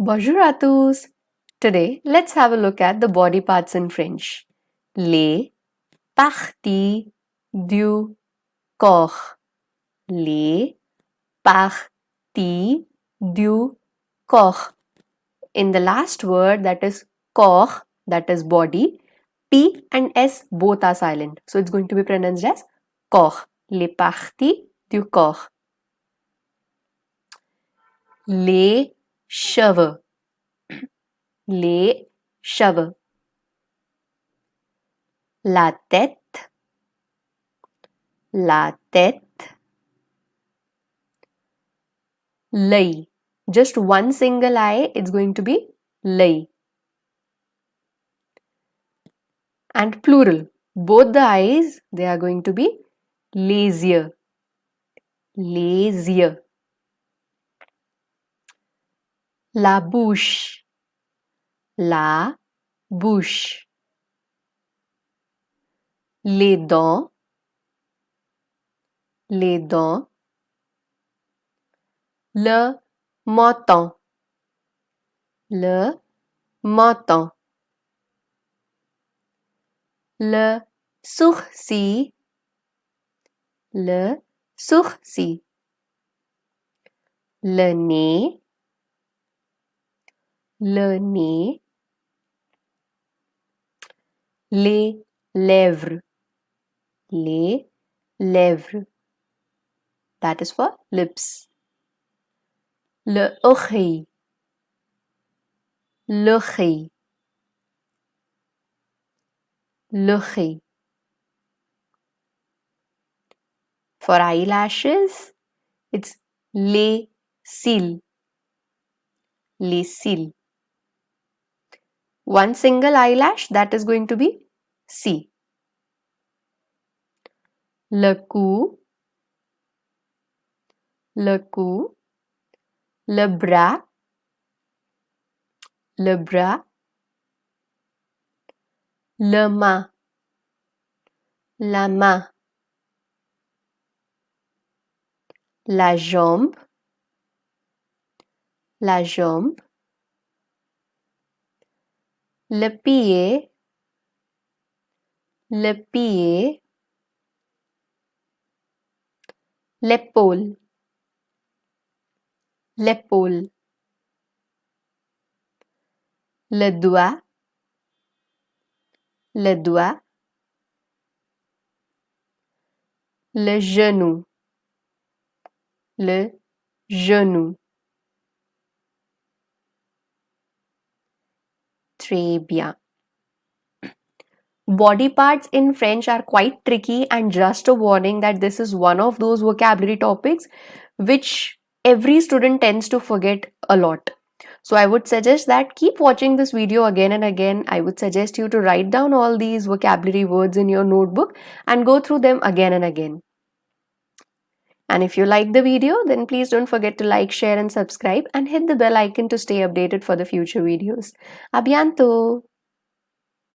Bonjour à tous! Today, let's have a look at the body parts in French. Les parties du corps. Les parties du corps. In the last word, that is corps, that is body, P and S both are silent. So it's going to be pronounced as corps. Les parties du corps. Les cheveux. Les cheveux. La tête. La tête. L'œil. Just one single eye, it's going to be l'œil. And plural. Both the eyes, they are going to be les yeux. Les yeux. La bouche. La bouche. Les dents. Les dents. Le menton. Le menton. Le sourcil. Le sourcil. Le nez. Le nez. Les lèvres. Les lèvres. That is for lips. L'oreille. L'oreille. L'oreille. For eyelashes, it's les cils. Les cils. One single eyelash, that is going to be C. Le cou. Le cou. Le bras. Le bras. Le main. La main. La jambe. La jambe. Le pied. Le pied. L'épaule. L'épaule. Le doigt. Le doigt. Le genou. Le genou. Très bien. Body parts in French are quite tricky, and just a warning that this is one of those vocabulary topics which every student tends to forget a lot. So I would suggest that keep watching this video again and again. I would suggest you to write down all these vocabulary words in your notebook and go through them again and again. And if you like the video, then please don't forget to like, share and subscribe and hit the bell icon to stay updated for the future videos. A bientôt!